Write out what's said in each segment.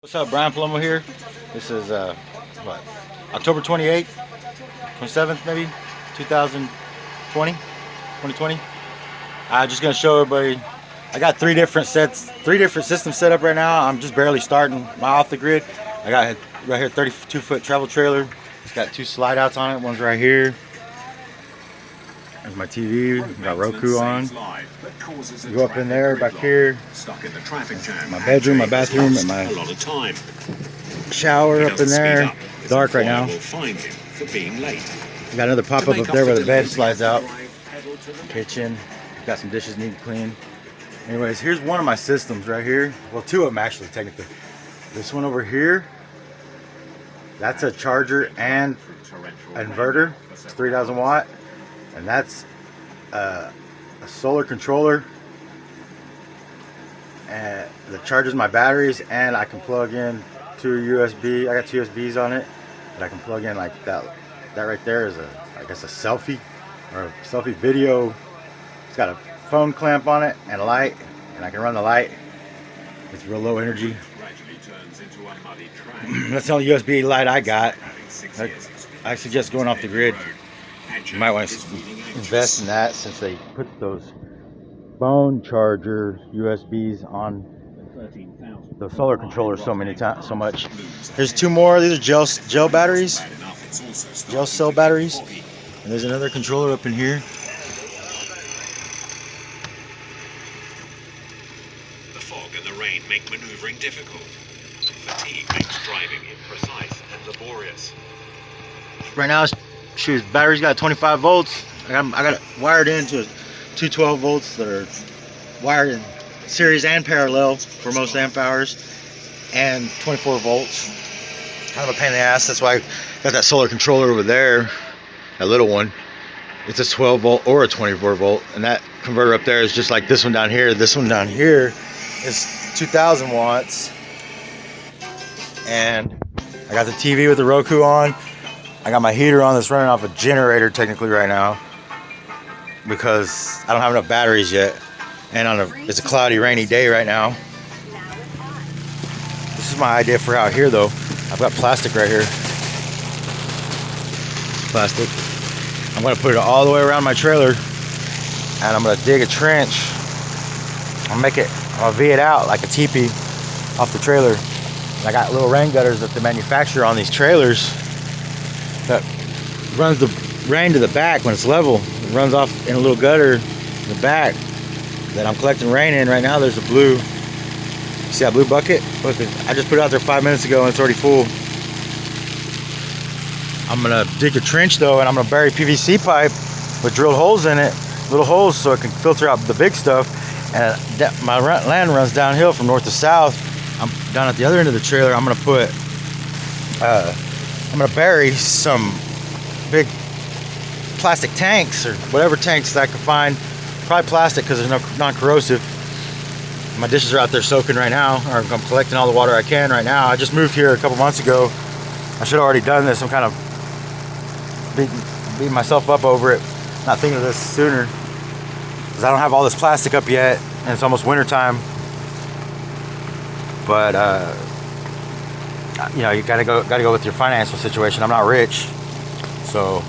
What's up, Brian Palomo here. This is what, October 28th, 27th maybe, 2020, 2020. I'm just gonna show everybody. I got three different systems set up right now. I'm just barely starting my off the grid. I got right here 32-foot travel trailer. It's got two slide outs on it. One's right here. There's my TV. Got Roku on. Go up in there, back here. My bedroom, my bathroom, and my shower up in there. Dark right now. Got another pop-up up there where the bed slides out. Kitchen. Got some dishes need to clean. Anyways, here's one of my systems right here. Well, two of them actually, technically. This one over here, that's a charger and inverter. It's 3,000 watt. And that's a solar controller, and that charges my batteries, and I can plug in two USB. I got two USBs on it that I can plug in like that. That right there is I guess a selfie or a selfie video. It's got a phone clamp on it and a light, and I can run the light. It's real low energy. That's the only USB light I got. I suggest going off the grid. You might want to invest in that, since they put those phone charger USBs on the solar controller so much. There's two more. These are gel batteries, gel cell batteries, and there's another controller up in here. The fog and the rain make maneuvering difficult. Fatigue makes driving imprecise and laborious. Right now, shoot, battery's got 25 volts. I got it wired into two 12 volts that are wired in series and parallel for most amp hours, and 24 volts. Kind of a pain in the ass. That's why I got that solar controller over there, that little one. It's a 12 volt or a 24 volt, and that converter up there is just like this one down here. This one down here is 2,000 watts, and I got the TV with the Roku on. I got my heater on that's running off a generator technically right now, because I don't have enough batteries yet, and it's a cloudy, rainy day right now. This is my idea for out here though. I've got plastic right here. Plastic. I'm gonna put it all the way around my trailer, and I'm gonna dig a trench. I'll V it out like a teepee off the trailer. And I got little rain gutters that they manufacture on these trailers that runs the rain to the back when it's level. It runs off in a little gutter in the back that I'm collecting rain in right now. There's a blue, see that blue bucket? Look, I just put it out there 5 minutes ago and it's already full. I'm gonna dig a trench though, and I'm gonna bury PVC pipe with drilled holes in it, little holes, so it can filter out the big stuff. And my land runs downhill from north to south. I'm down at the other end of the trailer. I'm gonna bury some big plastic tanks, or whatever tanks that I can find. Probably plastic, because there's no non-corrosive. My dishes are out there soaking right now, or I'm collecting all the water I can right now. I just moved here a couple months ago. I should have already done this. I'm kind of beating myself up over it, not thinking of this sooner, because I don't have all this plastic up yet, and it's almost winter time. But you know, you gotta go with your financial situation. I'm not rich, so,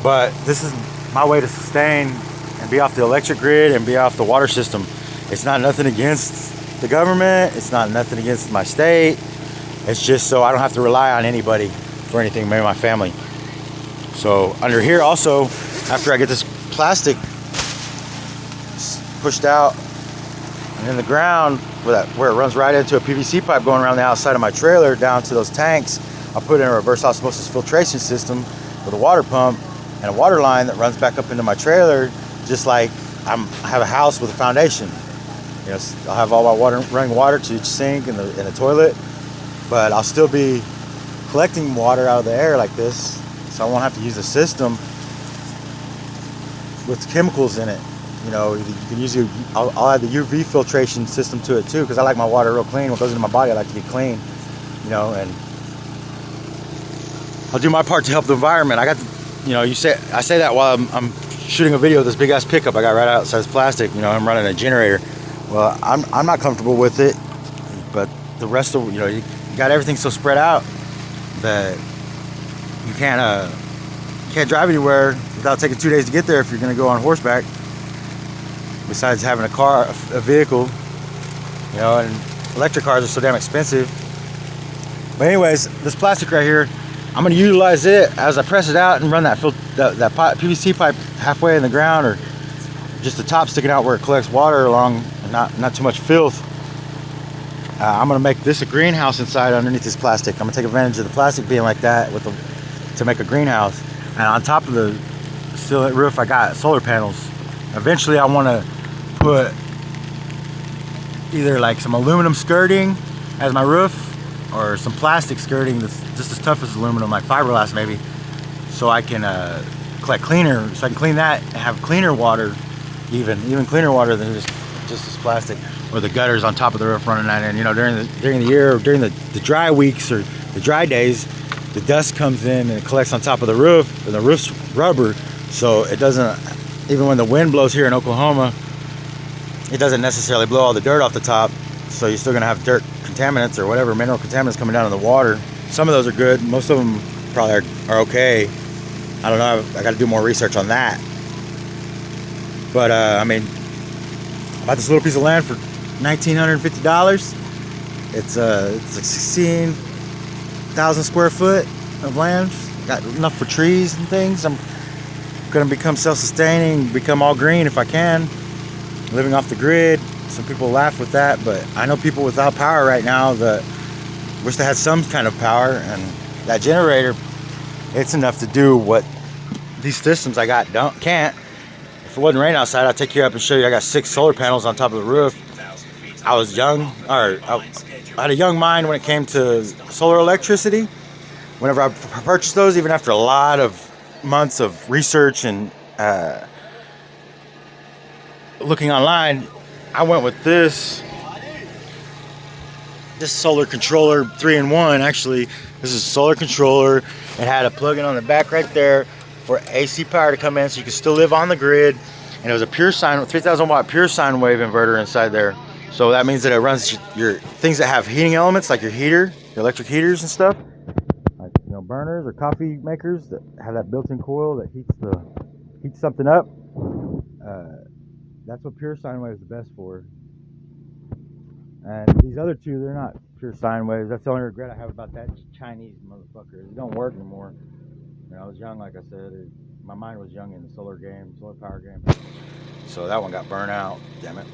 but this is my way to sustain and be off the electric grid and be off the water system. It's not nothing against the government. It's not nothing against my state. It's just so I don't have to rely on anybody for anything, maybe my family. So under here also, after I get this plastic pushed out and in the ground, where it runs right into a PVC pipe going around the outside of my trailer down to those tanks, I'll put in a reverse osmosis filtration system with a water pump and a water line that runs back up into my trailer, just like I have a house with a foundation. You know, I'll have all my running water to each sink and the toilet, but I'll still be collecting water out of the air like this, so I won't have to use a system with chemicals in it. You know, you can use I'll add the UV filtration system to it too, because I like my water real clean. What goes into my body, I like to be clean. You know, and I'll do my part to help the environment. I say that while I'm shooting a video of this big ass pickup I got right outside this plastic. You know, I'm running a generator. Well, I'm not comfortable with it, but the rest of, you know, you got everything so spread out that you can't drive anywhere without taking 2 days to get there if you're going to go on horseback. Besides having a car, a vehicle, you know, and electric cars are so damn expensive. But anyways, this plastic right here, I'm going to utilize it as I press it out and run that PVC pipe halfway in the ground, or just the top sticking out where it collects water along, and not too much filth. I'm going to make this a greenhouse inside underneath this plastic. I'm going to take advantage of the plastic being like that to make a greenhouse. And on top of the insulate roof, I got solar panels. Eventually, I want to put either like some aluminum skirting as my roof, or some plastic skirting that's just as tough as aluminum, like fiberglass maybe, so I can collect cleaner, so I can clean that and have cleaner water, even cleaner water than just this plastic. Or the gutters on top of the roof running that in. You know, during the year, or during the dry weeks or the dry days, the dust comes in and it collects on top of the roof, and the roof's rubber, so it doesn't, even when the wind blows here in Oklahoma, it doesn't necessarily blow all the dirt off the top, so you're still gonna have dirt contaminants or whatever, mineral contaminants coming down in the water. Some of those are good, most of them probably are okay. I don't know, I gotta do more research on that. But I mean, I bought this little piece of land for $1,950. It's like 16,000 square foot of land. Got enough for trees and things. I'm gonna become self-sustaining, become all green if I can, living off the grid. Some people laugh with that, but I know people without power right now that wish they had some kind of power, and that generator, it's enough to do what these systems I got can't. If it wasn't raining outside, I'd take you up and show you. I got 6 solar panels on top of the roof. I was young, or I had a young mind when it came to solar electricity. Whenever I purchased those, even after a lot of months of research and looking online, I went with this solar controller 3-in-1. Actually, this is a solar controller. It had a plug-in on the back right there for AC power to come in, so you can still live on the grid. And it was a pure sine, 3,000 watt pure sine wave inverter inside there. So that means that it runs your things that have heating elements, like your heater, your electric heaters and stuff, like, you know, burners or coffee makers that have that built-in coil that heats something up. That's what pure sine wave is the best for. And these other two, they're not pure sine waves. That's the only regret I have about that Chinese motherfucker. It don't work anymore. You know, I was young, like I said. My mind was young in the solar power game. So that one got burnt out. Damn it.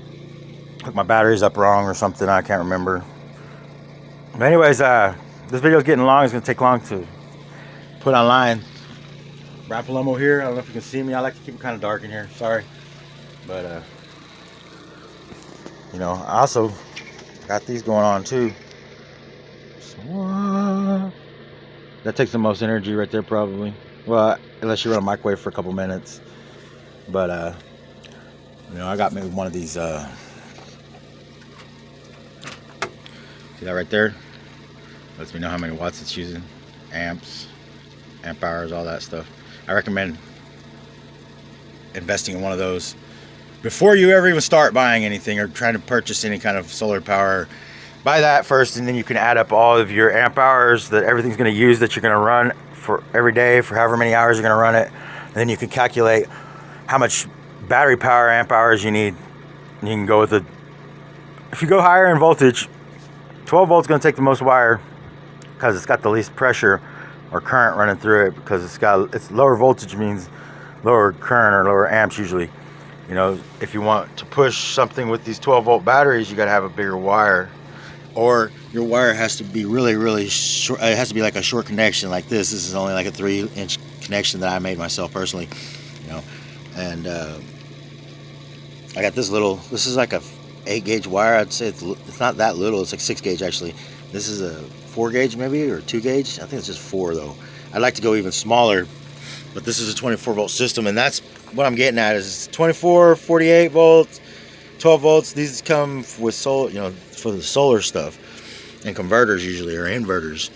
Hooked my batteries up wrong or something. I can't remember. But anyways, this video's getting long. It's gonna take long to put online. Brad Palomo here. I don't know if you can see me. I like to keep it kind of dark in here. Sorry. But you know, I also got these going on too. So, that takes the most energy right there, probably. Well, unless you run a microwave for a couple minutes. But you know, I got maybe one of these. See that right there? Lets me know how many watts it's using, amps, amp hours, all that stuff. I recommend investing in one of those before you ever even start buying anything or trying to purchase any kind of solar power. Buy that first, and then you can add up all of your amp hours that everything's going to use, that you're going to run for every day for however many hours you're going to run it. And then you can calculate how much battery power, amp hours you need. And you can go with if you go higher in voltage, 12 volts going to take the most wire because it's got the least pressure or current running through it, because it's lower voltage means lower current or lower amps usually. You know, if you want to push something with these 12 volt batteries, you got to have a bigger wire, or your wire has to be really short. It has to be like a short connection like this. This is only like a 3-inch connection that I made myself personally, you know. And I got this is like a 8-gauge wire. I'd say it's not that little. It's like 6-gauge actually. This is a 4-gauge maybe, or 2-gauge. I think it's just 4 though. I'd like to go even smaller, but this is a 24 volt system, and that's what I'm getting at is 24, 48 volts, 12 volts. These come with solar, you know, for the solar stuff, and converters usually, or inverters.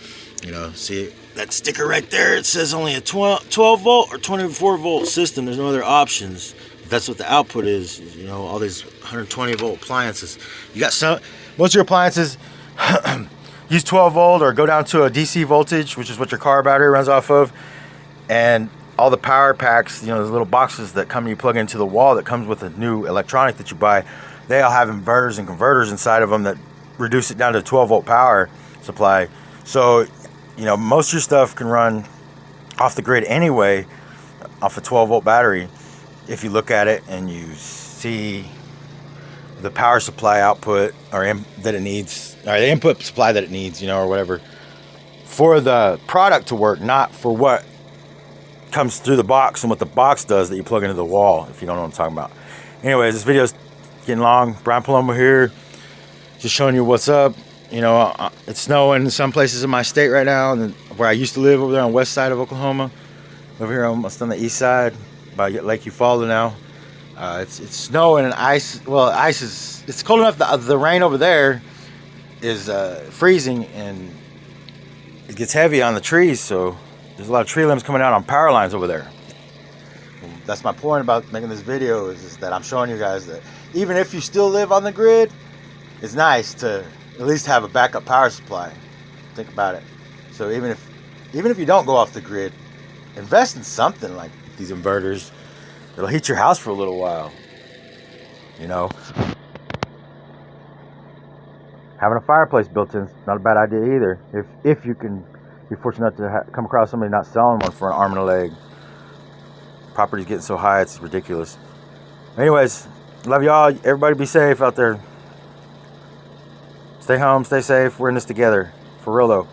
You know, see that sticker right there? It says only a 12 volt or 24 volt system. There's no other options. That's what the output is. You know, all these 120 volt appliances. You got most of your appliances use 12 volt or go down to a DC voltage, which is what your car battery runs off of. And all the power packs, you know, the little boxes that come, you plug into the wall that comes with a new electronic that you buy, they all have inverters and converters inside of them that reduce it down to 12 volt power supply. So, you know, most of your stuff can run off the grid anyway, off a 12 volt battery. If you look at it and you see the power supply output that it needs, or the input supply that it needs, you know, or whatever, for the product to work, not for what comes through the box and what the box does that you plug into the wall, if you don't know what I'm talking about. Anyways, this video's getting long. Brian Paloma here, just showing you what's up. You know, it's snowing in some places in my state right now, and where I used to live over there on the west side of Oklahoma. Over here almost on the east side by Lake Eufaula now. It's snowing and ice. Well, ice is, it's cold enough. The rain over there is freezing, and it gets heavy on the trees, so there's a lot of tree limbs coming out on power lines over there. And that's my point about making this video, is that I'm showing you guys that even if you still live on the grid, it's nice to at least have a backup power supply. Think about it. So even if you don't go off the grid, invest in something like these inverters. It'll heat your house for a little while. You know, having a fireplace built in is not a bad idea either. If you can be fortunate enough to come across somebody not selling one for an arm and a leg. Property's getting so high, it's ridiculous. Anyways, love y'all. Everybody be safe out there. Stay home, stay safe. We're in this together. For real though.